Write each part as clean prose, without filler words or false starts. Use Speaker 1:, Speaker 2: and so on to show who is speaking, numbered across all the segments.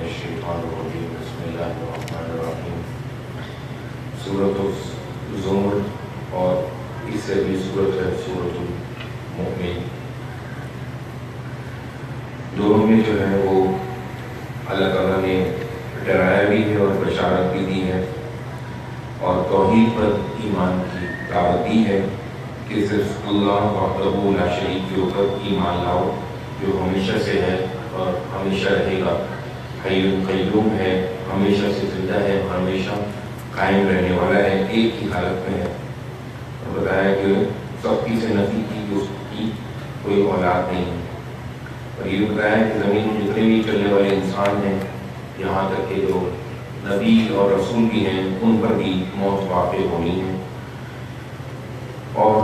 Speaker 1: الشیطان الرجیم بسم اللہ الرحمن الرحیم۔ سورۃ الزمر اور اس سے بھی سورۃ ہے سورۃ المؤمن، دونوں میں جو ہے وہ اللہ تعالیٰ نے ڈرایا بھی ہے اور بشارت بھی دی ہے اور توحید پر ایمان کی دعوت دی ہے کہ صرف اللہ وحدہ لا شریک کے اوپر ایمان لاؤ، جو ہمیشہ سے ہے اور ہمیشہ رہے گا، حی قیوم ہے، ہمیشہ سے زندہ ہے، ہمیشہ قائم رہنے والا ہے، ایک ہی حالت میں ہے۔ اور بتایا کہ سب کی سے نفی کی کہ اس کی کوئی اولاد نہیں ہے، اور یہ بتایا کہ زمین میں جتنے بھی چلنے والے انسان ہیں، یہاں تک کہ جو نبی اور رسول بھی ہیں، ان پر بھی موت واقع ہونی ہے، اور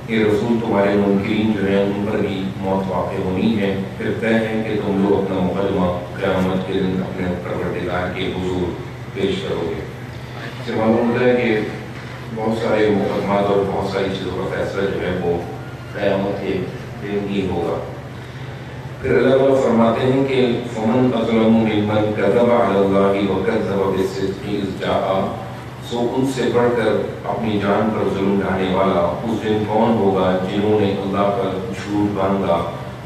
Speaker 1: یہ رسول تمہارے منکرین جو ہیں ان پر بھی موت واقع ہونی ہے۔ پھر طے ہے کہ تم لوگ اپنا مقدمہ قیامت کے دن اپنے پروردگار کے حضور پیش کرو گے۔ اس سے معلوم ہوتا ہے کہ بہت سارے مقدمات اور بہت ساری چیزوں کا فیصلہ جو ہے وہ قیامت کے دن ہی ہوگا۔ پھر اللہ تعالیٰ فرماتے ہیں کہ فمن اظلم ممن کذب علی اللہ وکذب بالصدق اذ جاء، سو ان سے بڑھ کر اپنی جان پر ظلم ڈھانے والا اس دن کون ہوگا جنہوں نے اللہ پر جھوٹ باندھا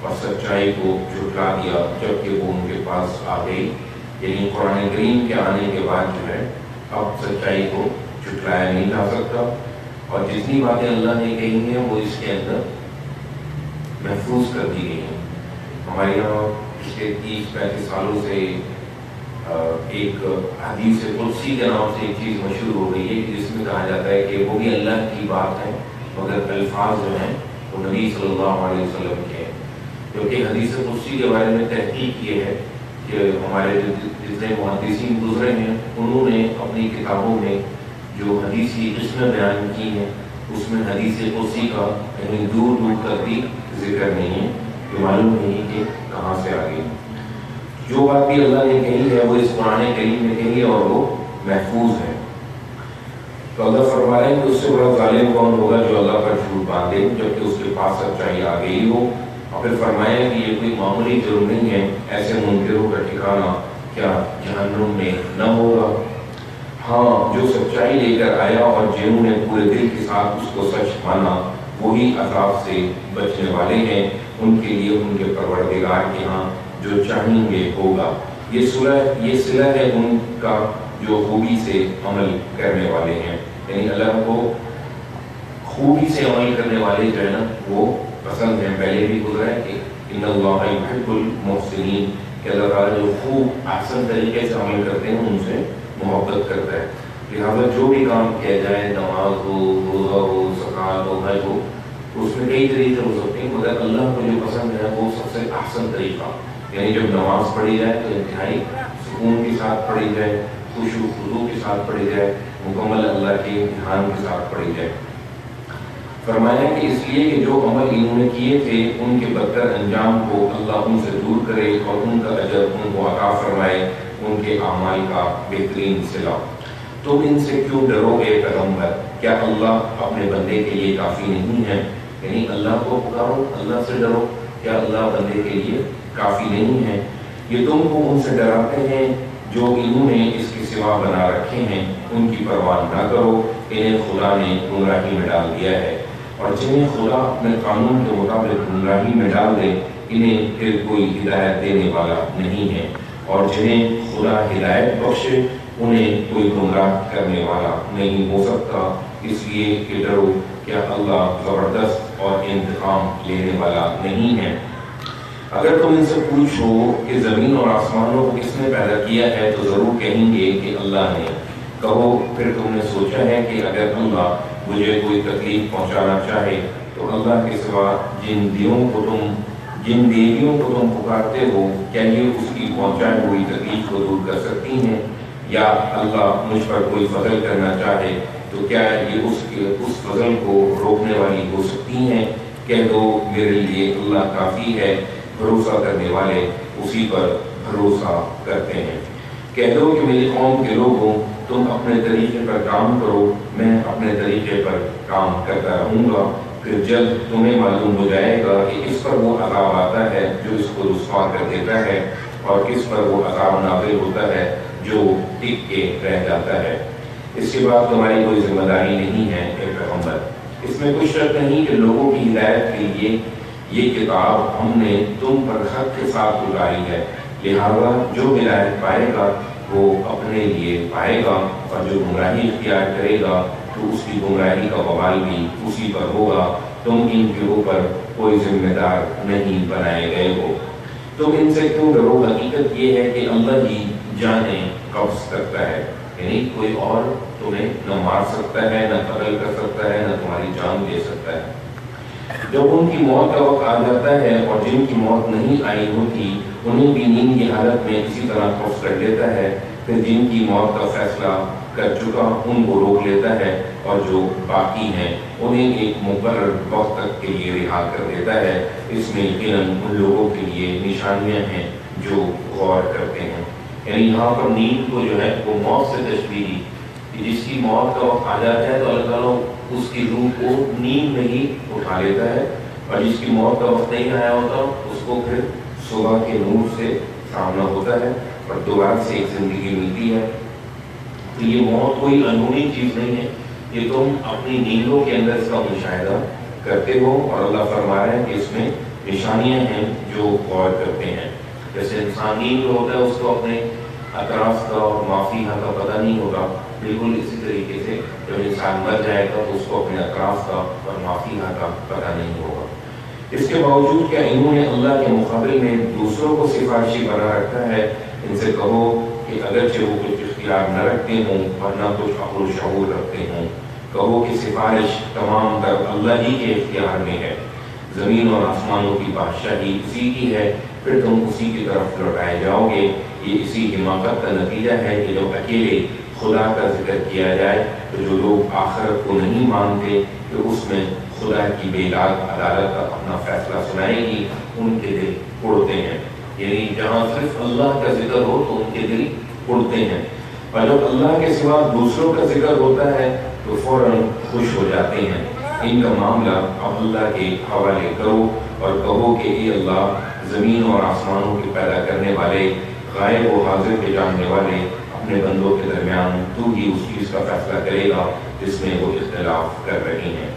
Speaker 1: اور سچائی کو جھٹلا دیا جبکہ وہ ان کے پاس آ گئی۔ یعنی قرآن کریم کے آنے کے بعد جو ہے اب سچائی کو جھٹلایا نہیں جا سکتا، اور جتنی باتیں اللہ نے کہی ہیں وہ اس کے اندر محفوظ کر دی گئی ہیں۔ ہمارے یہاں پچھلے 30-35 سالوں سے ایک حدیث قدسی کے نام سے ایک چیز مشہور ہو گئی ہے کہ جس میں کہا جاتا ہے کہ وہ بھی اللہ کی بات ہے مگر الفاظ جو ہیں وہ نبی صلی اللہ علیہ وسلم کے ہیں، کیونکہ حدیث قدسی کے بارے میں تحقیق یہ ہے کہ ہمارے جتنے محدثین گزرے ہیں انہوں نے اپنی کتابوں میں جو حدیثی قسمیں بیان کی ہیں اس میں حدیث قدسی کا کہیں دور دور تک بھی ذکر نہیں ہے، کہ معلوم نہیں کہ کہاں سے آ گئی۔ جو بات بھی اللہ نے کہی ہے وہ اس قرآن کریم میں کہی ہے اور وہ محفوظ ہے۔ تو اللہ فرما رہے ہیں کہ اس سے بڑا ظالم کون ہوگا جو اللہ پر جھوٹ باندھے جبکہ اس کے پاس سچائی آ گئی ہو۔ اور پھر فرمایا کہ یہ کوئی معمولی جرم نہیں ہے، ایسے منکروں کا ٹھکانہ کیا جہنم میں نہ ہوگا۔ ہاں، جو سچائی لے کر آیا اور جنہوں نے پورے دل کے ساتھ اس کو سچ مانا وہی عذاب سے بچنے والے ہیں، ان کے لیے ان کے پروردگار کے ہاں جو چاہیں گے ہوگا۔ یہ صلہ ہے ان کا جو خوبی سے عمل کرنے والے ہیں، یعنی اللہ کو خوبی سے عمل کرنے والے جو ہے نا وہ پسند ہیں۔ پہلے بھی گزرا ہے کہ ان اللہ یحب المحسنین، کہ اللہ تعالیٰ جو خوب احسن طریقے سے عمل کرتے ہیں ان سے محبت کرتا ہے۔ لہٰذا جو بھی کام کیا جائے، نماز ہو، روزہ ہو، زکوٰۃ ہو، حج ہو، اس میں کئی طریقے ہو سکتے ہیں مگر اللہ کو جو پسند ہے وہ سب سے احسن طریقہ، یعنی جب نماز پڑھی جائے تو انتہائی سکون کے ساتھ پڑھی جائے، خشوع و خضوع کے ساتھ پڑھی جائے، مکمل اللہ کے دھیان کے ساتھ پڑھی جائے۔ فرمایا کہ اس لیے کہ جو عمل انہوں نے کیے تھے ان کے بدتر انجام کو اللہ ان سے دور کرے اور ان کا اجر ان کو عطا فرمائے، ان کے اعمال کا بہترین صلہ۔ تم ان سے کیوں ڈرو اے پیغمبر، کیا اللہ اپنے بندے کے لیے کافی نہیں ہے؟ یعنی اللہ کو پکارو، اللہ سے ڈرو، کیا اللہ بندے کے لیے کافی نہیں ہے؟ یہ تم کو ان سے ڈراتے ہیں جو انہوں نے اس کے سوا بنا رکھے ہیں، ان کی پرواہ نہ کرو، انہیں خدا نے گمراہی میں ڈال دیا ہے، اور جنہیں خدا اپنے قانون کے مطابق گمراہی میں ڈال دے انہیں پھر کوئی ہدایت دینے والا نہیں ہے، اور جنہیں خدا ہدایت بخشے انہیں کوئی گمراہ کرنے والا نہیں ہو سکتا۔ اس لیے کہ ڈرو، کیا اللہ زبردست اور انتقام لینے والا نہیں ہے؟ اگر تم ان سے پوچھو کہ زمین اور آسمانوں کو کس نے پیدا کیا ہے تو ضرور کہیں گے کہ اللہ نے۔ کہو پھر تم نے سوچا ہے کہ اگر اللہ مجھے کوئی تکلیف پہنچانا چاہے تو اللہ کے سوا جن دیویوں کو تم پکارتے ہو کیا یہ اس کی پہنچائی ہوئی تکلیف کو دور کر سکتی ہیں؟ یا اللہ مجھ پر کوئی فضل کرنا چاہے تو کیا یہ اس فضل کو روکنے والی ہو سکتی ہیں؟ کہہ دو میرے لیے اللہ کافی ہے، بھروسہ کرنے والے اسی پر بھروسہ کرتے ہیں۔ کہہ دو کہ میری قوم کے لوگوں تم اپنے طریقے پر کام کرو، میں اپنے طریقے پر کام کرتا رہوں گا، پھر جب تمہیں معلوم ہو جائے گا کہ کس پر وہ عذاب آتا ہے جو اس کو رسوا کر دیتا ہے اور کس پر وہ عذاب نازل ہوتا ہے جو ٹک کے رہ جاتا ہے۔ اس کے بعد تمہاری کوئی ذمہ داری نہیں ہے اے پیغمبر۔ اس میں کوئی شک نہیں کہ لوگوں کی ہدایت کے لیے یہ کتاب ہم نے تم پر حق کے ساتھ اتاری ہے، لہذا جو ہدایت پائے گا وہ اپنے لیے پائے گا، اور جو گمراہی اختیار کرے گا تو اس کی گمراہی کا وبال بھی اسی پر ہوگا۔ تم ان کے اوپر کوئی ذمہ دار نہیں بنائے گئے ہو۔ تم ان سے کیوں ڈرو؟ حقیقت یہ ہے کہ اللہ ہی جانیں قبض کرتا ہے، یعنی کوئی اور تمہیں نہ مار سکتا ہے، نہ قتل کر سکتا ہے، نہ تمہاری جان دے سکتا ہے۔ جب ان کی موت کا وقت آ جاتا ہے اور جن کی موت نہیں آئی ہوتی انہیں بھی نیند کی حالت میں اسی طرح قبض کر لیتا ہے، پھر جن کی موت کا فیصلہ کر چکا ان کو روک لیتا ہے، اور جو باقی ہیں انہیں ایک مقرر وقت تک کے لیے رہا کر دیتا ہے۔ اس میں یقیناً ان لوگوں کے لیے نشانیاں ہیں جو غور کرتے ہیں۔ یعنی یہاں پر نیند کو جو ہے وہ موت سے تشبیہ دی کہ جس کی موت کا وقت آ جاتا ہے تو اللہ تعالیٰ اس کی روح کو نیند میں ہی اٹھا لیتا ہے، اور جس کی موت کا وقت نہیں آیا ہوتا اس کو پھر صبح کے نور سے سامنا ہوتا ہے اور دوبارہ سے ایک زندگی ملتی ہے۔ تو یہ موت کوئی اندرونی چیز نہیں ہے، یہ تم اپنی نیندوں کے اندر اس کا مشاہدہ کرتے ہو، اور اللہ فرما رہا ہے کہ اس میں نشانیاں ہیں جو غور کرتے ہیں۔ جیسے انسان نیند میں ہوتا ہے اس کو اپنے اطراف کا اور مافیہ کا پتہ نہیں ہوگا، بالکل اسی طریقے سے جب انسان مر جائے گا تو اس کو اپنے اطراف کا اور مافیہ کا پتہ نہیں ہوگا۔ اس کے باوجود کیا انہوں نے اللہ کے مقابل میں دوسروں کو سفارشی بنا رکھا ہے؟ ان سے کہو کہ اگرچہ وہ کچھ اختیار نہ رکھتے ہوں ورنہ کچھ عقل و شعور رکھتے ہوں، کہو کہ سفارش تمام تر اللہ ہی کے اختیار میں ہے، زمین اور آسمانوں کی بادشاہی اسی کی ہے، پھر تم اسی کی طرف لوٹائے جاؤ گے۔ یہ اسی حماقت کا نتیجہ ہے کہ جب اکیلے خدا کا ذکر کیا جائے تو جو لوگ آخرت کو نہیں مانتے کہ اس میں خدا کی بے لاد عدالت کا اپنا فیصلہ سنائے گی، ان کے دل اڑتے ہیں۔ یعنی جہاں صرف اللہ کا ذکر ہو تو ان کے دل اڑتے ہیں، اور جب اللہ کے سوا دوسروں کا ذکر ہوتا ہے تو فوراً خوش ہو جاتے ہیں۔ ان کا معاملہ اب اللہ کے حوالے کرو اور کہو کہ اے اللہ، زمین اور آسمانوں کے پیدا کرنے والے، غائب و حاضر کے جاننے والے، اپنے بندوں کے درمیان تو ہی اس چیز کا فیصلہ کرے گا جس میں وہ اختلاف کر رہے ہیں۔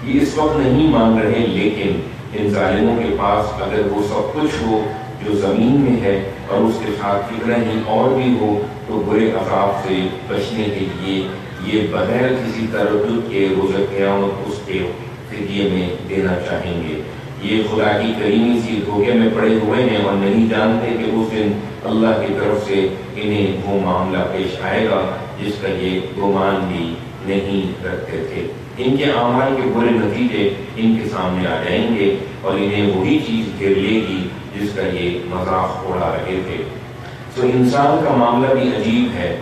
Speaker 1: یہ اس وقت نہیں مان رہے، لیکن ان ظالموں کے پاس اگر وہ سب کچھ ہو جو زمین میں ہے اور اس کے ساتھ اتنا ہی اور بھی ہو تو برے عذاب سے بچنے کے لیے یہ بغیر کسی تردد کے روز قیامت اس کے فدیے میں دینا چاہیں گے۔ یہ خدا کی کریمی سی دھوکے میں پڑے ہوئے ہیں اور نہیں جانتے کہ اس دن اللہ کی طرف سے انہیں وہ معاملہ پیش آئے گا جس کا یہ گمان بھی نہیں رکھتے تھے۔ ان کے اعمال کے برے نتیجے ان کے سامنے آ جائیں گے اور انہیں وہی چیز گھیر لے گی جس کا یہ مذاق اڑا رہے تھے۔ تو انسان کا معاملہ بھی عجیب ہے،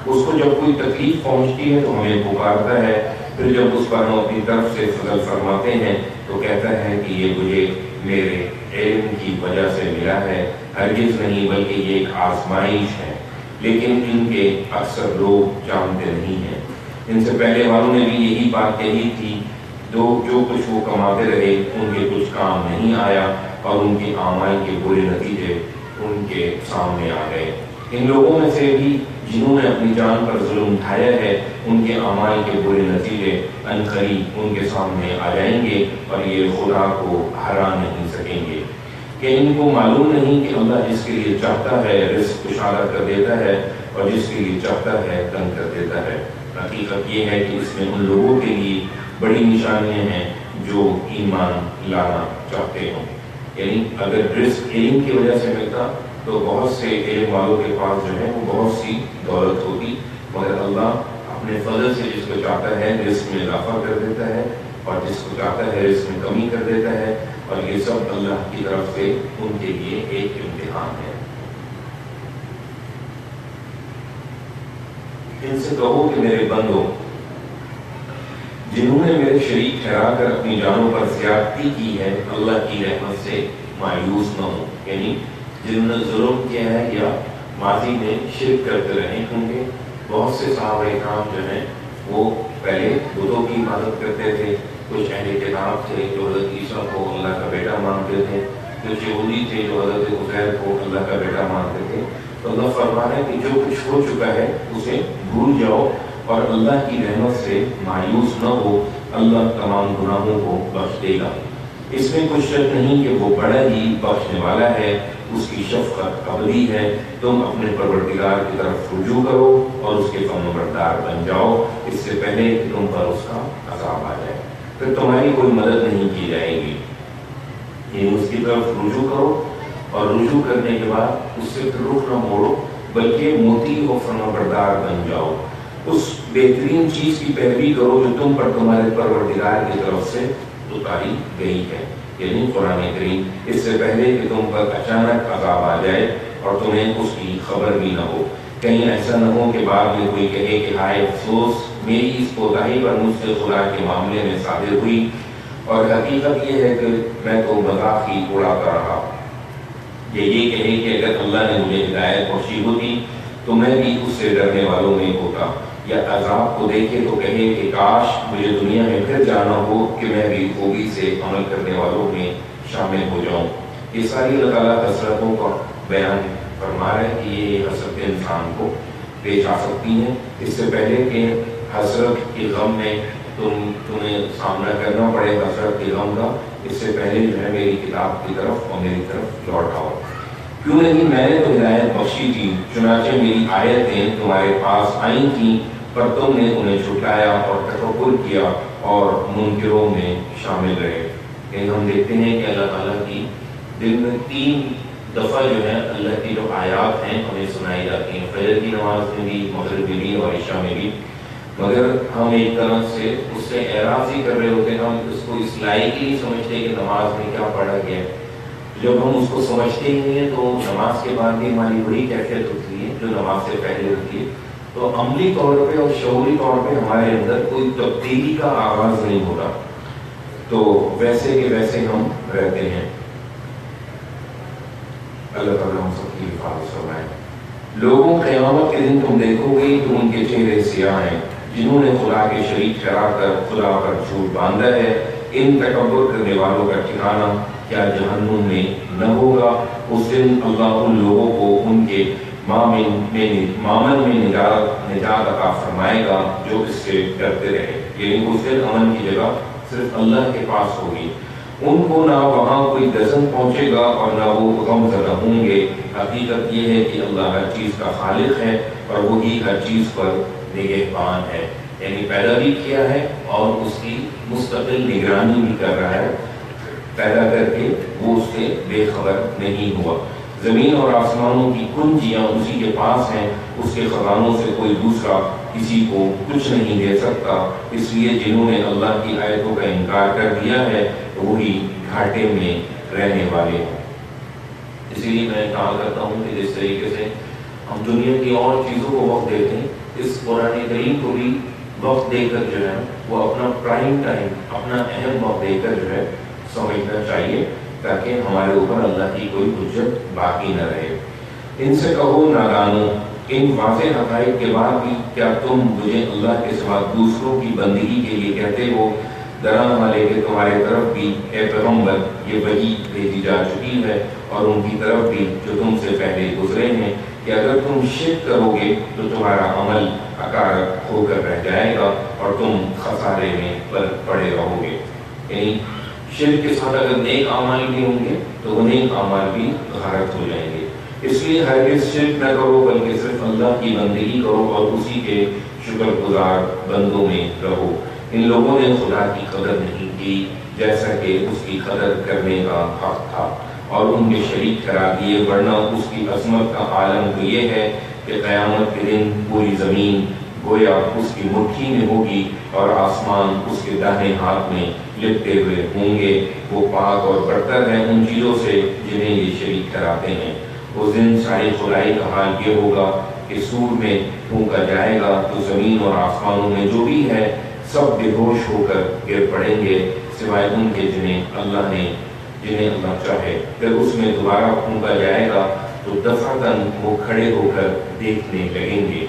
Speaker 1: اس کو جب کوئی تکلیف پہنچتی ہے تو ہمیں پکارتا ہے، پھر جب اس پر ہم اپنی طرف سے فضل فرماتے ہیں تو کہتا ہے کہ یہ مجھے میرے علم کی وجہ سے ملا ہے، ہرگز نہیں بلکہ یہ ایک آزمائش ہے۔ لیکن ان کے اکثر لوگ جانتے نہیں ہیں۔ ان سے پہلے والوں نے بھی یہی بات کہی تھی، جو کچھ وہ کماتے رہے ان کے کچھ کام نہیں آیا اور ان کے اعمال کے برے نتیجے ان کے سامنے آ گئے۔ ان لوگوں میں سے بھی جنہوں نے اپنی جان پر ظلم اٹھایا ہے ان کے اعمال کے برے نتیجے عنقریب ان کے سامنے آ جائیں گے اور یہ خدا کو ہرا نہیں سکیں گے۔ کہ ان کو معلوم نہیں کہ اللہ جس کے لیے چاہتا ہے رزق کشادہ کر دیتا ہے اور جس کے لیے چاہتا ہے تنگ کر دیتا ہے۔ حقیقت یہ ہے کہ اس میں ان لوگوں کے لیے بڑی نشانیاں ہیں جو ایمان لانا چاہتے ہوں۔ یعنی اگر رزق علم کی وجہ سے ملتا تو بہت سے علم والوں کے پاس جو ہے وہ بہت سی دولت ہوتی، مگر اللہ اپنے فضل سے جس کو چاہتا ہے رزق میں اضافہ کر دیتا ہے اور جس کو چاہتا ہے رزق میں کمی کر دیتا ہے، اور یہ سب اللہ کی طرف سے ان کے لیے ایک امتحان ہے۔ ان سے کہو کہ میرے بندو، جنہوں نے میرے شریک ٹھہرا کر اپنی جانوں پر زیادتی کی ہے، اللہ کی رحمت سے مایوس نہ ہو۔ یعنی جنہوں نے ظلم کیا ہے یا ماضی میں شرک کرتے رہے ہوں گے، بہت سے صحابہ کرام جو ہیں وہ پہلے بتوں کی عبادت کرتے تھے، کچھ اہل کتاب تھے جو حضرت عیسیٰ کو اللہ کا بیٹا مانتے تھے، کچھ یہودی تھے جو حضرت عزیر کو اللہ کا بیٹا مانتے تھے۔ تو اللہ فرما رہا ہے کہ جو کچھ ہو چکا ہے اسے بھول جاؤ اور اللہ کی رحمت سے مایوس نہ ہو، اللہ تمام گناہوں کو بخش دے گا۔ اس میں کچھ شک نہیں کہ وہ بڑا ہی بخشنے والا ہے، اس کی شفقت ابدی ہے۔ تم اپنے پروردگار کی طرف رجوع کرو اور اس کے فرمانبردار بن جاؤ، اس سے پہلے کہ تم پر اس کا عذاب آ جائے، پھر تمہاری کوئی مدد نہیں کی جائے گی۔ یہ اس کی طرف رجوع کرو اور رجوع کرنے کے بعد اس سے پھر رخ نہ موڑو، بلکہ مطیع و فرمانبردار بن جاؤ۔ اس بہترین چیز کی پیروی کرو جو تم پر تمہارے پروردگار کی طرف سے اتاری گئی ہے، یعنی قرآن کریم، اس سے پہلے کہ تم پر اچانک عذاب آ جائے اور تمہیں اس کی خبر بھی نہ ہو۔ کہیں ایسا نہ ہو کہ بعد میں کوئی کہے کہ ہائے افسوس، میری اس کوتاہی پر مجھ سے خدا کے معاملے میں صادر ہوئی، اور حقیقت یہ ہے کہ میں تو مذاق ہی اڑاتا رہا۔ یہ کہے کہ اگر اللہ نے مجھے ہدایت بخشی ہوتی تو میں بھی اس سے ڈرنے والوں میں ہوتا، یا عذاب کو دیکھے تو کہے کہ کاش مجھے دنیا میں پھر جانا ہو کہ میں بھی خوبی سے عمل کرنے والوں میں شامل ہو جاؤں۔ یہ ساری اللہ تعالیٰ حسرتوں کا بیان فرما رہا ہے کہ یہ حسرت انسان کو پیش آ سکتی ہیں۔ اس سے پہلے کہ حسرت کے غم میں تمہیں سامنا کرنا پڑے حسرت کے غم کا، اس سے پہلے جو ہے میری کتاب کی طرف اور میری طرف لوٹ آؤ۔ کیوں نہیں، میں نے تو ہدایت بخشی تھی، چنانچہ میری آیتیں تمہارے پاس آئی تھیں، پر تم نے انہیں چھٹلایا اور تکبر کیا اور منکروں میں شامل رہے۔ کہ ہم دیکھتے ہیں کہ اللہ تعالیٰ کی دن میں 3 دفعہ جو ہے اللہ کی جو آیات ہیں ہمیں سنائی جاتی ہیں، فجر کی نماز میں بھی، مغرب میں بھی اور عشاء میں بھی، مگر ہم ایک طرح سے اس سے اعراض ہی کر رہے ہوتے ہیں، ہم اس کو اس لائق ہی نہیں سمجھتے کہ نماز میں کیا پڑھا گیا ہے۔ جب ہم اس کو سمجھتے ہی ہیں تو نماز کے بعد بھی ہماری وہی کیفیت ہوتی ہے جو نماز سے پہلے ہوتی ہے، تو عملی طور پہ اور شعوری طور پہ ہمارے اندر کوئی تبدیلی کا آغاز نہیں ہوتا، تو ویسے کہ ویسے ہم رہتے ہیں۔ اللہ تعالیٰ ہم سب کی حفاظت فرمائے۔ لوگوں قیامت کے دن تم دیکھو گے تو ان کے چہرے سیاہ ہیں، جنہوں نے خدا کے شریک ٹھہرا کر خدا پر جھوٹ باندھا ہے۔ ان تکبر کرنے والوں کا ٹھکانہ کیا جہنم میں نہ ہوگا؟ اس دن اللہ ان لوگوں کو ان کے مامن میں نجات عطا فرمائے گا جو اس سے ڈرتے رہے، یعنی اس دن امن کی جگہ صرف اللہ کے پاس ہوگی۔ ان کو نہ وہاں کوئی گزن پہنچے گا اور نہ وہ غم زدہ ہوں گے۔ حقیقت یہ ہے کہ اللہ ہر چیز کا خالق ہے اور وہی ہر چیز پر نگہبان ہے، یعنی پیدا بھی کیا ہے اور اس کی مستقل نگرانی بھی کر رہا ہے، پیدا کر کے وہ اس سے بے خبر نہیں ہوا۔ زمین اور آسمانوں کی کنجیاں اسی کے پاس ہیں، اس کے خزانوں سے کوئی دوسرا کسی کو کچھ نہیں دے سکتا۔ اس لیے جنہوں نے اللہ کی آیتوں کا انکار کر دیا ہے وہی گھاٹے میں رہنے والے ہیں۔ اسی لیے میں کہا کرتا ہوں کہ جس طریقے سے ہم دنیا کی اور چیزوں کو وقت دیتے ہیں، اس قرآن کریم کو بھی وقت دے کر جو ہے وہ اپنا پرائم ٹائم، اپنا اہم وقت دے کر جو ہے سمجھنا چاہیے، تاکہ ہمارے اوپر اللہ کی کوئی حجت باقی نہ رہے۔ ان سے کہو نادانو، ان واضح حقائق کے بعد بھی کیا تم مجھے اللہ کے سوا دوسروں کی بندگی کے لیے کہتے ہو؟ ڈرا والے کہ تمہارے طرف بھی اے پیغمبر یہ وحی بھیجی جا چکی ہے، اور ان کی طرف بھی جو تم سے پہلے گزرے ہیں، کہ اگر تم شرک کرو گے تو تمہارا عمل اکارت ہو کر رہ جائے گا اور تم خسارے میں پڑے رہو گے۔ یعنی شرک کے ساتھ اگر نیک اعمال بھی ہوں گے تو وہ نیک اعمال بھی غارت ہو جائیں گے۔ اس لیے ہرگز شرک نہ کرو، بلکہ صرف اللہ کی بندگی کرو اور اسی کے شکر گزار بندوں میں رہو۔ ان لوگوں نے خدا کی قدر نہیں کی جیسا کہ اس کی قدر کرنے کا حق تھا، اور ان کے شریک ٹھہرا دیے، ورنہ اس کی عظمت کا عالم تو یہ ہے کہ قیامت کے دن پوری زمین گویا اس کی مٹھی میں ہوگی اور آسمان اس کے داہنے ہاتھ میں لپٹے ہوئے ہوں گے۔ وہ پاک اور برتر ہیں ان چیزوں سے جنہیں یہ شریک ٹھہراتے ہیں۔ اس دن ساری خدائی کا حال یہ ہوگا کہ سور میں پھونکا جائے گا تو زمین اور آسمانوں میں جو بھی ہے سب بے ہوش ہو کر گر پڑیں گے، سوائے ان کے جنہیں اللہ چاہے۔ پھر اس میں دوبارہ پھونکا جائے گا تو دفعتاً وہ کھڑے ہو کر دیکھنے لگیں گے۔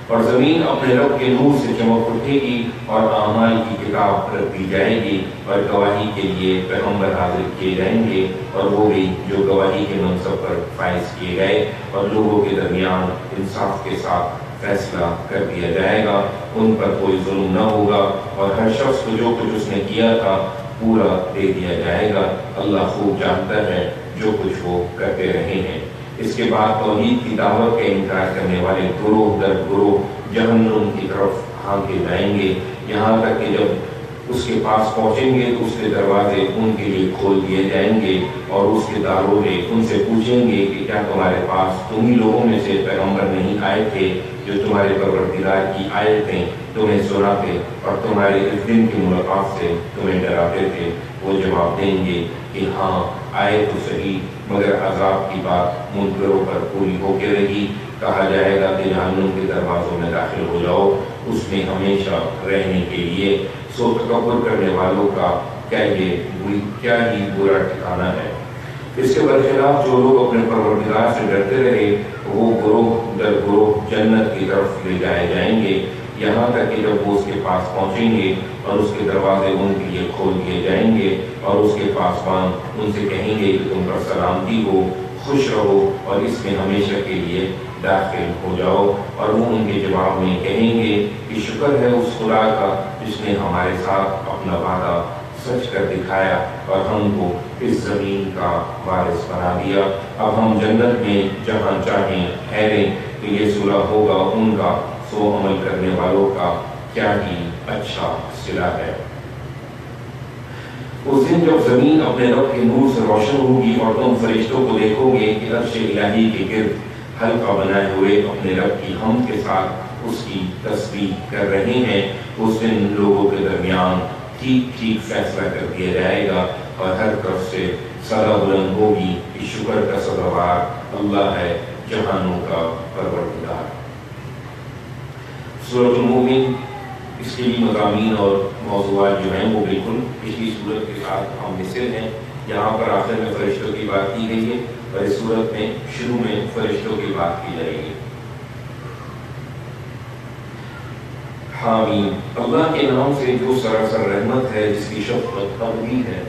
Speaker 1: اور زمین اپنے رب کے نور سے چمک اٹھے گی اور اعمال کی کتاب رکھ دی جائے گی اور گواہی کے لیے پیغمبر حاضر کیے جائیں گے اور وہ بھی جو گواہی کے منصب پر فائز کیے گئے، اور لوگوں کے درمیان انصاف کے ساتھ فیصلہ کر دیا جائے گا، ان پر کوئی ظلم نہ ہوگا اور ہر شخص کو جو کچھ اس نے کیا تھا پورا دے دیا جائے گا۔ اللہ خوب جانتا ہے جو کچھ وہ کرتے رہے ہیں۔ اس کے بعد توحید کی دعوت کا انکار کرنے والے گروہ در گروہ جہنم کی طرف ہانکے جائیں گے، یہاں تک کہ جب اس کے پاس پہنچیں گے تو اس کے دروازے ان کے لیے کھول دیے جائیں گے اور اس کے داروغے ان سے پوچھیں گے کہ کیا تمہارے پاس تم ہی لوگوں میں سے پیغمبر نہیں آئے تھے جو تمہارے پروردگار کی آیتیں تمہیں سناتے اور تمہارے اس دن کی ملاقات سے تمہیں ڈراتے تھے؟ وہ جواب دیں گے کہ ہاں آئے تو صحیح، مگر عذاب کی بات منکروں پر پوری ہو کے رہی۔ کہا جائے گا کہ جہنم کے دروازوں میں داخل ہو جاؤ، اس میں ہمیشہ رہنے کے لیے۔ سو تکبر کرنے والوں کا کیا ہی برا ٹھکانہ ہے۔ اس کے برخلاف جو لوگ اپنے پروردگار سے ڈرتے رہے وہ گروہ در گروہ جنت کی طرف لے جائے جائیں گے، یہاں تک کہ جب وہ اس کے پاس پہنچیں گے اور اس کے دروازے ان کے لیے کھول دیے جائیں گے اور اس کے پاسبان ان سے کہیں گے کہ تم پر سلامتی ہو، خوش رہو اور اس میں ہمیشہ کے لیے داخل ہو جاؤ، اور وہ ان کے جواب میں کہیں گے کہ شکر ہے اس خدا کا جس نے ہمارے ساتھ اپنا وعدہ سچ کر دکھایا اور ہم کو اس زمین کا وارث بنا دیا۔ اب ہم جنت میں جہاں چاہیں ٹھہریں، کہ یہ صلح ہوگا ان کا، سو عمل کرنے والوں کا کیا ہی اچھا صلہ ہے۔ اس دن جب زمین اپنے رب کے نور سے روشن ہوگی اور تم فرشتوں کو دیکھو گے کہ عرش الہی کے گرد حلقہ بنائے ہوئے اپنے رب کی حمد کے ساتھ اس کی تسبیح کر رہے ہیں، اس دن لوگوں کے درمیان ٹھیک ٹھیک فیصلہ کر دیا جائے گا اور ہر طرف سے صدا بلند ہوگی کہ شکر کا سزاوار اللہ ہے، جہانوں کا پروردگار۔ سورۃ المومن، اس کے لیے مضامین اور موضوعات جو ہیں وہ بالکل پچھلی سورت کے ساتھ ہم مثل ہیں۔ یہاں پر آخر میں فرشتوں کی بات کی گئی ہے اور اس سورت میں شروع میں فرشتوں کی بات کی جائے گی۔ حامیم، اللہ کے نام سے جو سراسر رحمت ہے، جس کی شفقت ابدی ہے۔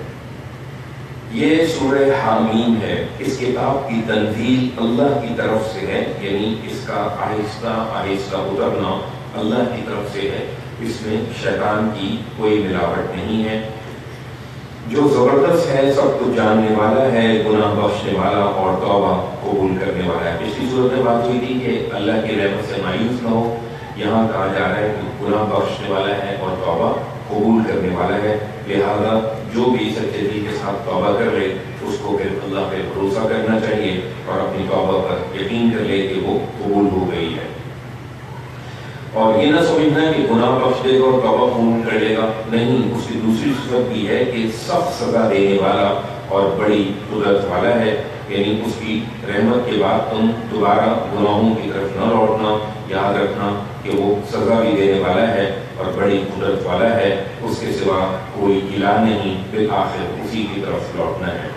Speaker 1: یہ سورہ حامیم ہے۔ اس کتاب کی تنزیل اللہ کی طرف سے ہے، یعنی اس کا آہستہ آہستہ اترنا اللہ کی طرف سے ہے، اس میں شیطان کی کوئی ملاوٹ نہیں ہے۔ جو زبردست ہے، سب کچھ جاننے والا ہے، گناہ بخشنے والا اور توبہ قبول کرنے والا ہے۔ پچھلی صورت میں بات ہوئی تھی کہ اللہ کی رحمت سے مایوس نہ ہو، یہاں کہا جا رہا ہے کہ گناہ بخشنے والا ہے اور توبہ قبول کرنے والا ہے، لہذا جو بھی سچے دل کے ساتھ توبہ کر لے اس کو پھر اللہ پہ بھروسہ کرنا چاہیے اور اپنی توبہ پر یقین کر لے کہ وہ قبول ہو گئی ہے، اور یہ نہ سمجھنا کہ گناہ بخش دے گا اور توبہ قبول کر لے گا، نہیں۔ اس کی دوسری صفت بھی ہے کہ سخت سزا دینے والا اور بڑی قدرت والا ہے، یعنی اس کی رحمت کے بعد تم دوبارہ گناہوں کی طرف نہ لوٹنا، یاد رکھنا کہ وہ سزا بھی دینے والا ہے اور بڑی قدرت والا ہے، اس کے سوا کوئی الہ نہیں، بالآخر اسی کی طرف لوٹنا ہے۔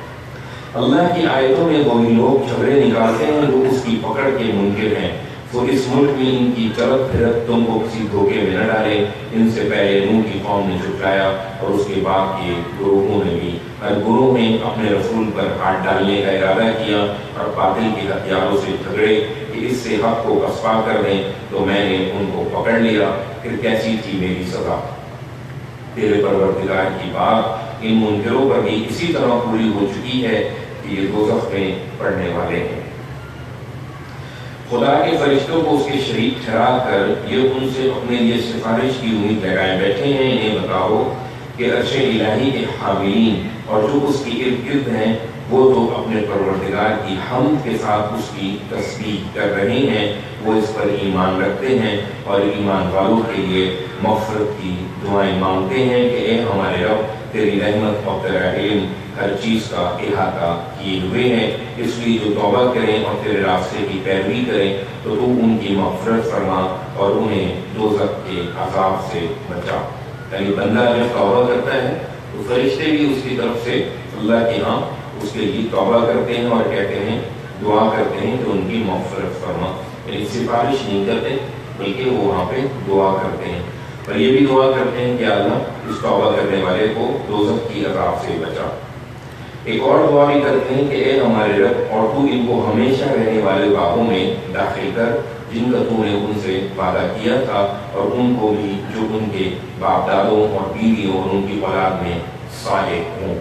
Speaker 1: اللہ کی آیتوں میں وہی لوگ جھگڑے نکالتے ہیں جو اس کی پکڑ کے منکر ہیں، تو اس ملک میں ان کی چلت پھرت تم کو کسی دھوکے میں نہ ڈالے۔ ان سے پہلے نوح کی قوم نے جھٹلایا اور اس کے بعد یہ گروہوں نے بھی، ہر گروہ نے اپنے رسول پر ہاتھ ڈالنے کا ارادہ کیا اور باطل کے ہتھیاروں سے جھگڑے کہ اس سے حق کو پسپا کر دیں، تو میں نے ان کو پکڑ لیا، پھر کیسی تھی میری سزا۔ تیرے پروردگار کی بات ان منکروں پر بھی اسی طرح پوری ہو چکی ہے کہ یہ دوزخ میں پڑنے والے ہیں۔ خدا کے فرشتوں کو اس کے شریک ٹھہرا کر یہ ان سے اپنے لیے سفارش کی امید لگائے بیٹھے ہیں، انہیں بتاؤ کہ عرش الہی کے حاملین اور جو اس کے ارد گرد ہیں وہ تو اپنے پروردگار کی حمد کے ساتھ اس کی تسبیح کر رہے ہیں، وہ اس پر ایمان رکھتے ہیں اور ایمان والوں کے لیے مغفرت کی دعائیں مانگتے ہیں کہ اے ہمارے رب، تیری رحمت اور تیرا علم ہر چیز کا احاطہ کیے ہوئے ہیں، اس لیے جو توبہ کریں اور تیرے راستے کی پیروی کریں تو تو ان کی مغفرت فرما اور انہیں دوزخ کے عذاب سے بچا۔ یعنی بندہ جب توبہ کرتا ہے تو فرشتے بھی اس کی طرف سے اللہ کے ہاں اس کے لیے توبہ کرتے ہیں اور کہتے ہیں، دعا کرتے ہیں کہ ان کی مغفرت فرما، یعنی سفارش نہیں کرتے بلکہ وہ وہاں پہ دعا کرتے ہیں اور یہ بھی دعا کرتے ہیں کہ اللہ اس توبہ کرنے والے کو دوزخ کی عذاب سے بچا۔ ایک اور دعا بھی کرتے ہیں کہ اے ہمارے رب، اور تو ان کو ہمیشہ رہنے والے باغوں میں داخل کر جن کا تو نے ان سے وعدہ کیا تھا، اور ان کو بھی جو ان کے باپ دادوں اور بیویوں اور ان کی اولاد میں صالح ہوں،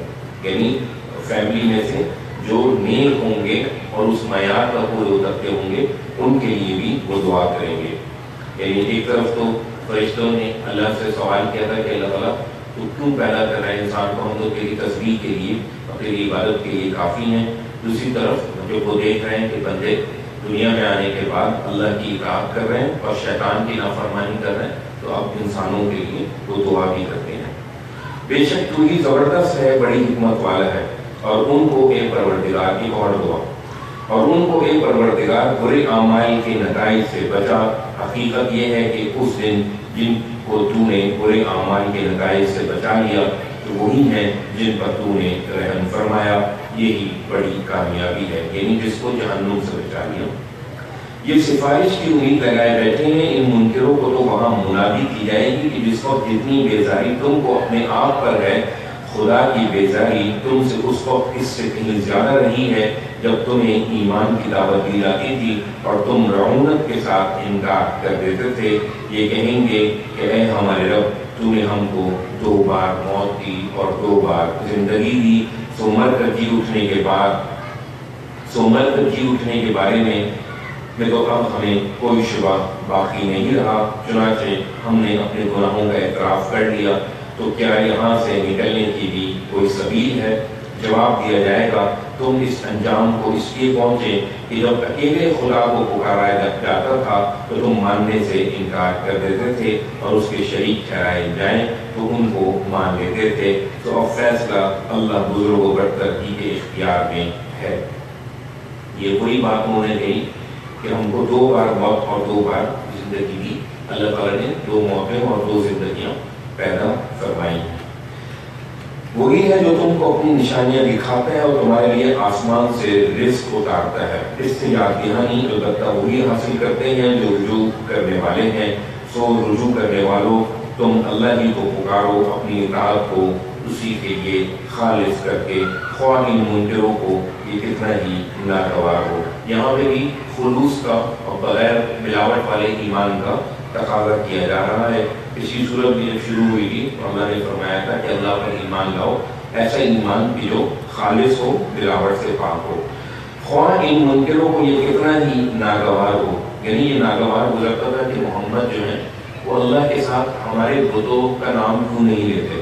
Speaker 1: یعنی فیملی میں سے جو نیک ہوں گے اور اس معیار پر پورے اترتے ہوں گے، ان کے لیے بھی وہ دعا کریں گے۔ یعنی ایک طرف تو فرشتوں نے اللہ سے سوال کیا تھا کہ اللہ تعالیٰ تو کیوں پیدا کر رہا ہے انسان کو، ہم تو تیری تصویر کے لیے اور تیری عبادت کے لیے کافی ہیں۔ دوسری طرف جو وہ دیکھ رہے ہیں کہ بندے دنیا میں آنے کے بعد اللہ کی اطاعت کر رہے ہیں اور شیطان کی نافرمانی کر رہے ہیں، تو اب انسانوں کے لیے وہ دعا بھی کرتے ہیں۔ بے شک تو ہی زبردست ہے، بڑی حکمت والا ہے، اور ان کو اے پروردگار کی اور دعا، اور ان کو اے پروردگار برے اعمال کے نتائج سے بچا۔ حقیقت یہ ہے کہ اس دن جن کو تو نے برے اعمال کے نتائج سے بچا لیا تو وہی ہیں جن پر تو نے رحم فرمایا، یہی بڑی کامیابی ہے، یعنی جس کو جہنم سے بچا لیا۔ یہ سفارش کی امید لگائے بیٹھے ہیں ان منکروں کو تو وہاں منادی کی جائے گی کہ جس وقت جتنی بیزاری تم کو اپنے آپ پر ہے، خدا کی بیزاری تم سے اس وقت اس سے کہیں زیادہ رہی ہے جب تمہیں ایمان کی دعوت دی جاتی تھی اور تم رعونت کے ساتھ انکار کر دیتے تھے۔ یہ کہیں گے کہ اے ہمارے رب، تو نے ہم کو 2 بار موت دی اور 2 بار زندگی دی، سو مر کر جی اٹھنے کے بارے میں تو اب ہمیں کوئی شبہ باقی نہیں رہا، چنانچہ ہم نے اپنے گناہوں کا اعتراف کر لیا، تو کیا یہاں سے نکلنے کی بھی کوئی سبیل ہے؟ جواب دیا جائے گا، تم اس انجام کو اس لیے پہنچے کہ جب اکیلے خدا کو پکارا جاتا تھا تو تم ماننے سے انکار کر دیتے تھے، اور اس کے شریک ٹھہرائے جائیں تو ان کو مان لیتے تھے۔ تو اب فیصلہ اللہ بزرگ و برتر ہی کے اختیار میں ہے۔ یہ وہی بات انہوں نے کہی کہ ہم کو 2 بار موت اور 2 بار زندگی دی، اللہ تعالیٰ نے 2 موتیں اور 2 زندگیاں پیدا فرمائی ہیں۔ وہی ہے جو تم کو اپنی نشانیاں دکھاتا ہے اور تمہارے لیے آسمان سے رزق اتارتا ہے۔ اس سے یاد دہانی البتہ وہی حاصل کرتے ہیں جو رجوع کرنے والے ہیں۔ سو رجوع کرنے والوں، تم اللہ ہی کو پکارو، اپنی اطاعت کو اسی کے لیے خالص کر کے، خواہ ان منکروں کو یہ کتنا ہی ناگوار ہو۔ یہاں پہ بھی خلوص کا اور بغیر ملاوٹ والے ایمان کا تقاضا کیا جا رہا ہے۔ اسی صورت میں جب شروع ہوئی تھی تو اللہ نے فرمایا تھا کہ اللہ پر ایمان لاؤ، ایسا ایمان بھی جو خالص ہو، ملاوٹ سے پاک ہو۔ خواہ ان منکروں کو یہ کتنا ہی ناگوار ہو، یعنی یہ ناگوار گزرتا تھا کہ محمد جو ہیں وہ اللہ کے ساتھ ہمارے بتوں کا نام کیوں نہیں لیتے۔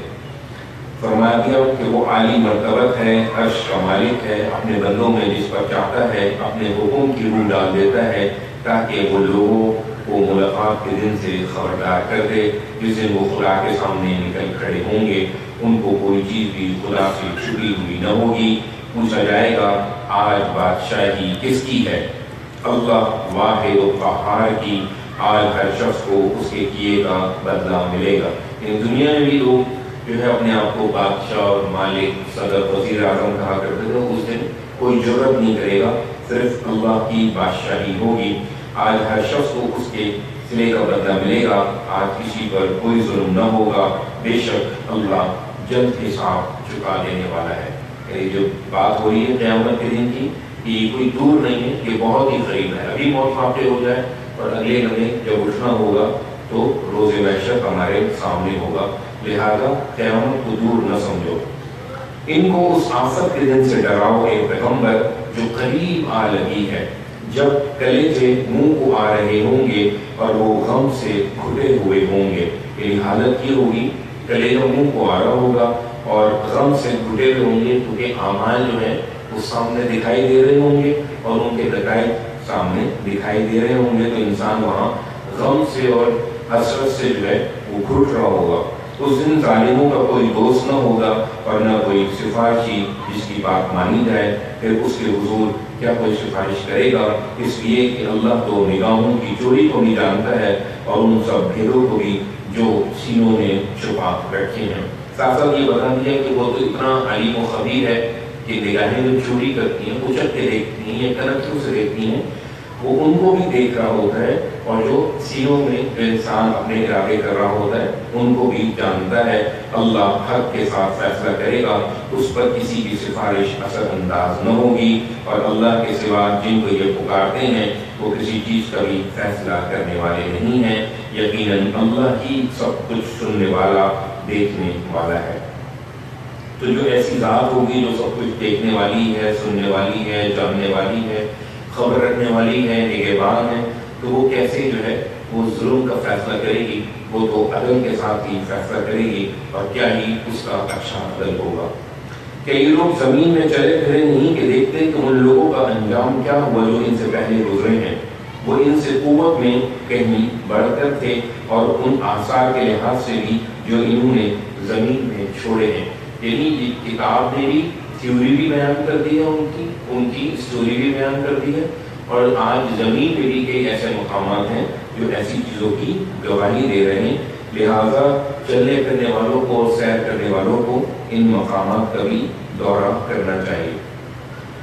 Speaker 1: فرما دیا کہ وہ عالی مرتبت ہے، عرش کا مالک ہے، اپنے بندوں میں جس پر چاہتا ہے اپنے حکم کی روح ڈال دیتا ہے، تاکہ وہ لوگوں کو ملاقات کے دن سے خبردار کر دے، جس دن وہ خدا کے سامنے نکل کھڑے ہوں گے۔ ان کو کوئی چیز بھی خدا سے چھپی ہوئی نہ ہوگی۔ پوچھا جائے گا آج بادشاہی کس کی ہے؟ اللہ واحد و قہار کی۔ آج ہر شخص کو اس کے کیے کا بدلہ ملے گا۔ ان دنیا میں بھی لوگ جو ہے اپنے آپ کو بادشاہ اور مالک، صدر، وزیر اعظم کہا کرتے تھے، اس دن کوئی جرأت نہیں کرے گا، صرف اللہ کی بادشاہی ہوگی۔ آج ہر شخص کو اس کے صلے کا بدلہ ملے گا، آج کسی پر کوئی ظلم نہ ہوگا، بے شک اللہ جلد حساب چکا دینے والا ہے۔ یعنی جو بات ہو رہی ہے قیامت کے دن کی، یہ کوئی دور نہیں ہے، یہ بہت ہی قریب ہے۔ ابھی موت واقع ہو جائے اور اگلے لمحے جب اٹھنا ہوگا تو روز محشر ہمارے سامنے ہوگا، لہذا قیامت کو دور نہ سمجھو۔ ان کو اس آفت کے دن سے ڈراؤ اے پیغمبر جو قریب آ لگی ہے، جب کلیجے منہ کو آ رہے ہوں گے اور وہ غم سے گھٹے ہوئے ہوں گے۔ یعنی حالت یہ ہوگی کلیجہ منہ کو آ رہا ہوگا اور غم سے گھٹے ہوئے ہوں گے، کیونکہ اعمال جو ہے وہ سامنے دکھائی دے رہے ہوں گے اور ان کے نتائج سامنے دکھائی دے رہے ہوں گے، تو انسان وہاں غم سے اور حسرت سے جو ہے وہ گھٹ رہا ہوگا۔ اس دن ظالموں کا کوئی دوست نہ ہوگا اور نہ کوئی سفارشی جس کی بات مانی جائے، پھر اس کے حضور کیا کوئی سفارش کرے گا، اس لیے کہ اللہ تو نگاہوں کی چوری کو بھی جانتا ہے اور ان سب بھیدوں کو بھی جو سینوں نے چھپا رکھے ہیں۔ ساتھ ساتھ یہ بتا دیا کہ وہ تو اتنا علیم و خبیر ہے کہ نگاہیں جو چوری کرتی ہیں، اچک کے دیکھتی ہیں یا کنکھیوں سے دیکھتی ہیں، وہ ان کو بھی دیکھ رہا ہوتا ہے، اور جو سینوں میں جو انسان اپنے ارادے کر رہا ہوتا ہے ان کو بھی جانتا ہے۔ اللہ حق کے ساتھ فیصلہ کرے گا، اس پر کسی کی سفارش اثر انداز نہ ہوگی، اور اللہ کے سوا جن کو یہ پکارتے ہیں وہ کسی چیز کا بھی فیصلہ کرنے والے نہیں ہیں۔ یقیناً اللہ ہی سب کچھ سننے والا، دیکھنے والا ہے۔ تو جو ایسی ذات ہوگی جو سب کچھ دیکھنے والی ہے، سننے والی ہے، جاننے والی ہے، خبر رکھنے والی ہے، نگہبان ہے، تو وہ کیسے جو ہے وہ ظلم کا فیصلہ کرے گی؟ وہ تو عدل کے ساتھ ہی فیصلہ کرے گی، اور کیا ہی اس کا اچھا عدل ہوگا۔ کئی لوگ زمین میں چلے پھرے نہیں کہ دیکھتے کہ ان لوگوں کا انجام کیا ہوا جو ان سے پہلے گزرے ہیں، وہ ان سے قوت میں کہیں بڑھ کر تھے، اور ان آثار کے لحاظ سے بھی جو انہوں نے زمین میں چھوڑے ہیں۔ یعنی کتاب نے بھی تھیوری بھی بیان کر دی ہے، ان کی اسٹوری بھی بیان کر دی ہے، اور آج زمین پہ بھی کئی ایسے مقامات ہیں جو ایسی چیزوں کی گواہی دے رہے ہیں۔ لہٰذا چلنے پھرنے والوں کو، سیر کرنے والوں کو ان مقامات کا بھی دورہ کرنا چاہیے۔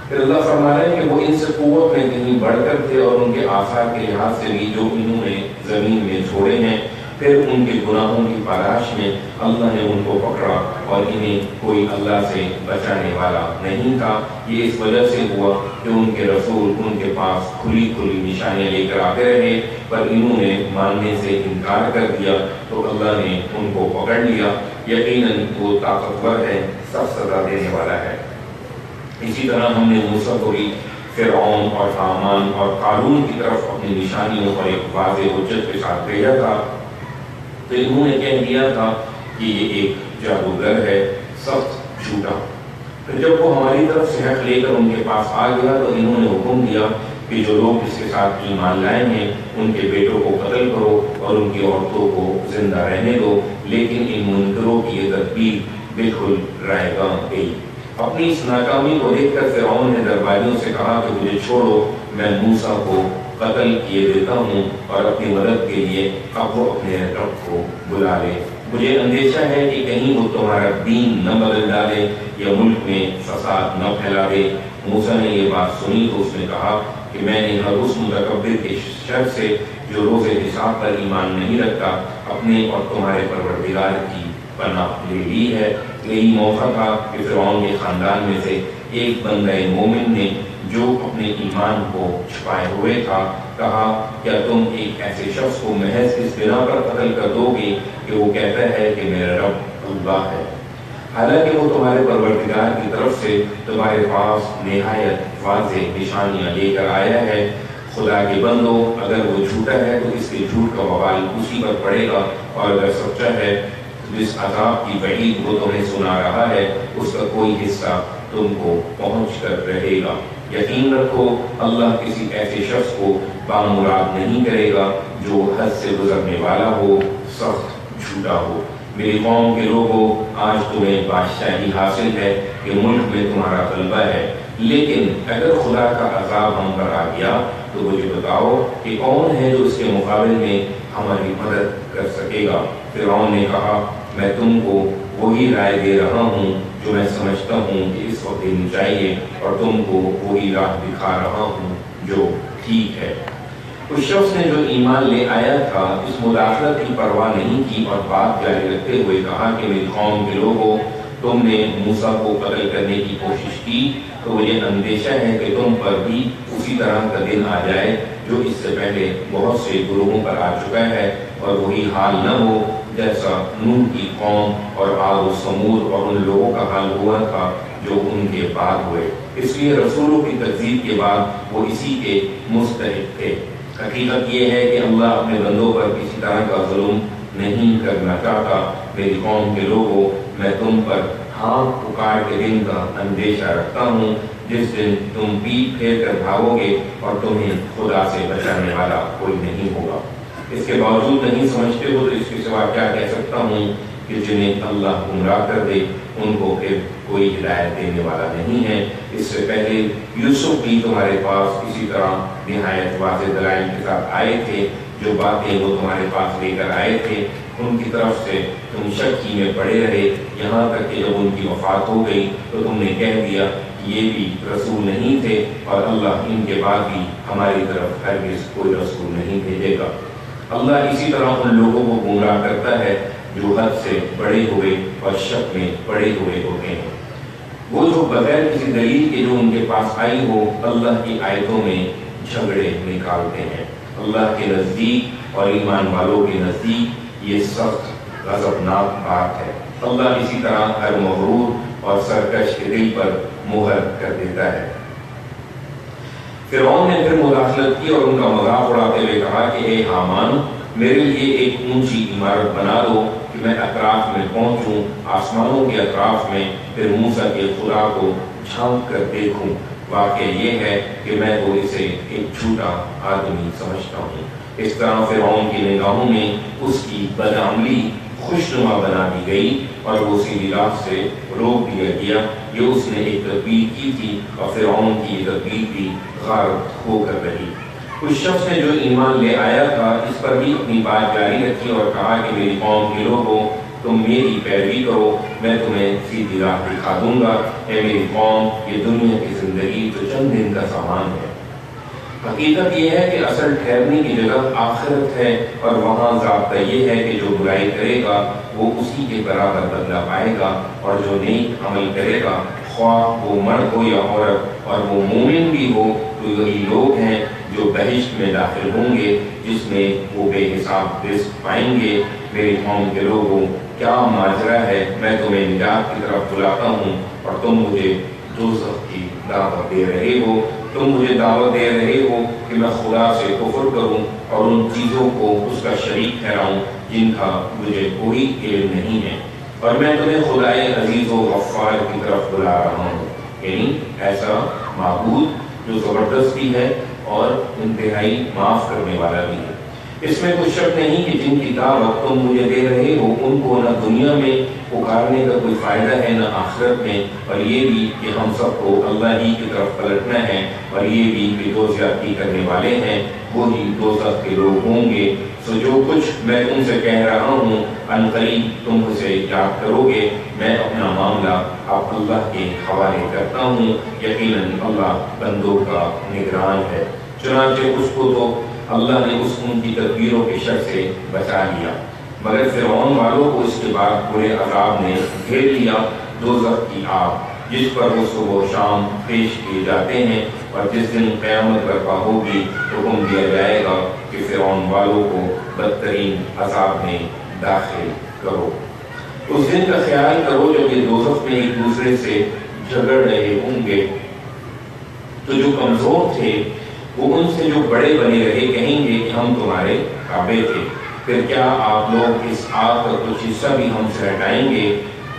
Speaker 1: پھر اللہ فرما رہے ہیں کہ وہ ان سے قوت میں کہیں بڑھ کر تھے، اور ان کے آثار کے لحاظ سے بھی جو انہوں نے زمین میں چھوڑے ہیں۔ پھر ان کے گناہوں کی پاراش میں اللہ نے ان کو پکڑا، اور انہیں کوئی اللہ سے بچانے والا نہیں تھا۔ یہ اس وجہ سے ہوا کہ ان کے رسول ان کے پاس کھلی کھلی نشانیاں لے کر آتے رہے، پر انہوں نے ماننے سے انکار کر دیا، تو اللہ نے ان کو پکڑ لیا۔ یقیناً وہ طاقتور ہے، سخت سزا دینے والا ہے۔ اسی طرح ہم نے موسیٰ کو بھی فرعون اور حامان اور قارون کی طرف اپنی نشانیوں اور ایک واضح حجت کے ساتھ بھیجا تھا، تو انہوں نے کہہ دیا تھا کہ یہ ایک جادوگر ہے، سخت جھوٹا۔ پھر جب وہ ہماری طرف سے حق لے کر ان کے پاس آ گیا، تو انہوں نے حکم دیا کہ جو لوگ اس کے ساتھ ایمان لائے ہیں ان کے بیٹوں کو قتل کرو اور ان کی عورتوں کو زندہ رہنے دو، لیکن ان منکروں کی یہ تدبیر بالکل رائے گاں گئی۔ اپنی اس ناکامی کو دیکھ کر فرعون نے درباریوں سے کہا کہ مجھے چھوڑو، میں موسیٰ کو قتل کیے دیتا ہوں، اور اپنی مدد کے لیے اب وہ اپنے رب کو بلا لے۔ مجھے اندیشہ ہے کہ کہیں وہ تمہارا دین نہ بدل ڈالے یا ملک میں فساد نہ پھیلا دے۔ موسیٰ نے یہ بات سنی تو اس نے کہا کہ میں نے ہر اس متکبر کے شر سے جو روز حساب پر ایمان نہیں رکھتا اپنے اور تمہارے پروردگار کی پناہ لے لی ہے۔ یہی موقع تھا کہ فرعون کے خاندان میں سے ایک بندہ مومن نے جو اپنے ایمان کو چھپائے ہوئے تھا کہا، کیا تم ایک ایسے شخص کو محض اس بنا پر قتل کر دو گے کہ وہ کہتا ہے کہ میرا رب اللہ ہے، حالانکہ وہ تمہارے پروردگار کی طرف سے تمہارے پاس نہایت واضح نشانیاں لے کر آیا ہے۔ خدا کے بندو، اگر وہ جھوٹا ہے تو اس کے جھوٹ کا وبال اسی پر پڑے گا، اور اگر سچا ہے تو جس عذاب کی وعید وہ تمہیں سنا رہا ہے اس کا کوئی حصہ تم کو پہنچ کر رہے گا۔ یقین رکھو اللہ کسی ایسے شخص کو بامراد نہیں کرے گا جو حد سے گزرنے والا ہو، سخت جھوٹا ہو۔ میری قوم کے لوگوں، آج تمہیں بادشاہی حاصل ہے کہ ملک میں تمہارا غلبہ ہے، لیکن اگر خدا کا عذاب ہم پر آ گیا تو مجھے بتاؤ کہ کون ہے جو اس کے مقابل میں ہماری مدد کر سکے گا۔ فرعون نے کہا، میں تم کو وہی رائے دے رہا ہوں جو میں سمجھتا ہوں کہ اس وقت دینی چاہیے، اور تم کو وہی راہ دکھا رہا ہوں جو ٹھیک ہے۔ اس شخص نے جو ایمان لے آیا تھا اس مداخلت کی پرواہ نہیں کی، اور بات جاری رکھتے ہوئے کہا کہ میری قوم کے لوگوں، تم نے موسیٰ کو قتل کرنے کی کوشش کی تو مجھے اندیشہ ہے کہ تم پر بھی اسی طرح کا دن آ جائے جو اس سے پہلے بہت سے گروہوں پر آ چکا ہے، اور وہی حال نہ ہو جیسا نوح کی قوم اور عاد و ثمود اور ان لوگوں کا حال ہوا تھا جو ان کے بعد ہوئے۔ اس لیے رسولوں کی تکذیب کے بعد وہ اسی کے مستحق تھے۔ حقیقت یہ ہے کہ اللہ اپنے بندوں پر کسی طرح کا ظلم نہیں کرنا چاہتا۔ میری قوم کے لوگوں، میں تم پر ہاتھ پکار کے دن کا اندیشہ رکھتا ہوں جس دن تم پیٹ پھیر کر بھاگو گے اور تمہیں خدا سے بچانے والا کوئی نہیں ہوگا۔ اس کے باوجود نہیں سمجھتے ہو تو اس کے سوا کیا کہہ سکتا ہوں کہ جنہیں اللہ گمراہ کر دے ان کو پھر کوئی ہدایت دینے والا نہیں ہے۔ اس سے پہلے یوسف بھی تمہارے پاس اسی طرح نہایت واضح دلائل کے ساتھ آئے تھے، جو باتیں وہ تمہارے پاس لے کر آئے تھے ان کی طرف سے تم شک ہی میں پڑے رہے، یہاں تک کہ جب ان کی وفات ہو گئی تو تم نے کہہ دیا یہ بھی رسول نہیں تھے اور اللہ ان کے بعد بھی ہماری طرف ہرگز کوئی رسول نہیں بھیجے گا۔ اللہ اسی طرح ان لوگوں کو گمراہ کرتا ہے جو حد سے بڑے ہوئے اور شک میں پڑے ہوئے ہوتے ہیں، وہ جو بغیر کسی دلیل کے جو ان کے پاس آئی ہو اللہ کی آیتوں میں جھگڑے نکالتے ہیں۔ اللہ کے نزدیک اور ایمان والوں کے نزدیک یہ سخت غضبناک بات ہے۔ اللہ اسی طرح ہر مغرور اور سرکش کے دل پر مہر کر دیتا ہے۔ فرعون نے پھر مداخلت کی اور ان کا مذاق اڑاتے ہوئے کہا کہ اے حامان، میرے لیے ایک اونچی عمارت بنا دو کہ میں اطراف میں پہنچوں، آسمانوں کے اطراف میں، پھر موسیٰ کے خدا کو جھانک کر دیکھوں۔ واقع یہ ہے کہ میں تو اسے ایک جھوٹا آدمی سمجھتا ہوں۔ اس طرح فرعون کی نگاہوں میں اس کی بدعملی خوشنما بنا دی گئی اور وہ سیدھی راہ سے روک دیا گیا۔ یہ اس نے ایک تدبیر کی تھی اور فرعون کی یہ تدبیر بھی غارت ہو کر رہی۔ اس شخص نے جو ایمان لے آیا تھا اس پر بھی اپنی بات جاری رکھی اور کہا کہ میری قوم کے لوگوں، تم میری پیروی کرو، میں تمہیں سیدھی راہ دکھا دوں گا۔ اے میری قوم، یہ دنیا کی زندگی تو چند دن کا سامان ہے۔ حقیقت یہ ہے کہ اصل ٹھہرنے کی جگہ آخرت ہے اور وہاں ضابطہ یہ ہے کہ جو برائی کرے گا وہ اسی کے برابر بدلہ پائے گا، اور جو نیک عمل کرے گا خواہ وہ مرد ہو یا عورت اور وہ مومن بھی ہو تو یہی لوگ ہیں جو بہشت میں داخل ہوں گے جس میں وہ بے حساب رزق پائیں گے۔ میری قوم کے لوگوں، کیا ماجرا ہے؟ میں تمہیں نجات کی طرف بلاتا ہوں اور تم مجھے دوزخ کی دعوت دے رہے ہو۔ تم مجھے دعوت دے رہے ہو کہ میں خدا سے کفر کروں اور ان چیزوں کو اس کا شریک ٹھہراؤں جن کا مجھے کوئی علم نہیں ہے، اور میں تمہیں خدائے عزیز و غفار کی طرف بلا رہا ہوں، یعنی ایسا معبود جو زبردست بھی ہے اور انتہائی معاف کرنے والا بھی ہے۔ اس میں کوئی شک نہیں کہ جن کی دعوت تم مجھے دے رہے ہو ان کو نہ دنیا میں پکارنے کا کوئی فائدہ ہے نہ آخرت میں، اور یہ بھی کہ ہم سب کو اللہ ہی کی طرف پلٹنا ہے، اور یہ بھی کہ جو زیادتی کرنے والے ہیں وہی دوزخ کے لوگ ہوں گے۔ سو جو کچھ میں تم سے کہہ رہا ہوں عنقریب تم اسے یاد کرو گے۔ میں اپنا معاملہ اب اللہ کے حوالے کرتا ہوں، یقیناً اللہ بندوں کا نگران ہے۔ چنانچہ اس کو تو اللہ نے اس ان کی تدبیروں کے شر سے بچا لیا، مگر فرعون والوں کو اس کے بعد برے عذاب نے گھیر لیا، دوزخ کی آگ جس پر وہ صبح و شام پیش کیے جاتے ہیں، اور جس دن قیامت برپا ہوگی حکم دیا جائے گا کہ فرعون والوں کو بدترین عذاب میں داخل کرو۔ اس دن کا خیال کرو جب یہ دوزخ میں ایک دوسرے سے جھگڑ رہے ہوں گے، تو جو کمزور تھے وہ ان سے جو بڑے بنے رہے کہیں گے کہ ہم تمہارے تابع تھے، پھر کیا آپ لوگ اس آگ کا کچھ حصہ بھی ہم سے ہٹائیں گے؟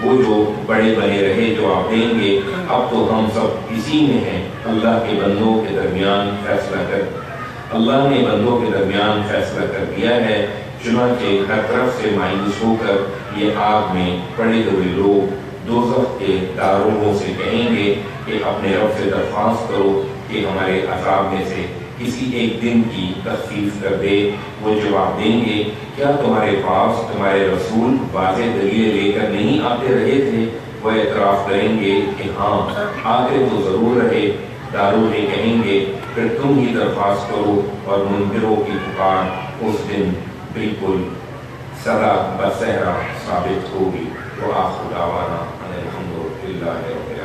Speaker 1: وہ جو بڑے بنے رہے جواب دیں گے اب تو ہم سب اسی میں ہیں۔ اللہ نے بندوں کے درمیان فیصلہ کر دیا ہے، چنانچہ ہر طرف سے مایوس ہو کر یہ آگ میں پڑے ہوئے لوگ دوزخ کے داروغوں سے کہیں گے کہ اپنے رب سے درخواست کرو کہ ہمارے عذاب میں سے کسی ایک دن کی تخفیف کر دے۔ وہ جواب دیں گے کیا تمہارے پاس تمہارے رسول واضح دلیلیں لے کر نہیں آتے رہے تھے؟ وہ اعتراف کریں گے کہ ہاں آتے تو ضرور رہے۔ داروغے کہیں گے پھر تم ہی درخواست کرو، اور منکروں کی پکار اس دن بالکل سدا بصہرا ثابت ہوگی۔ وآخر دعوانا ان الحمد للہ رب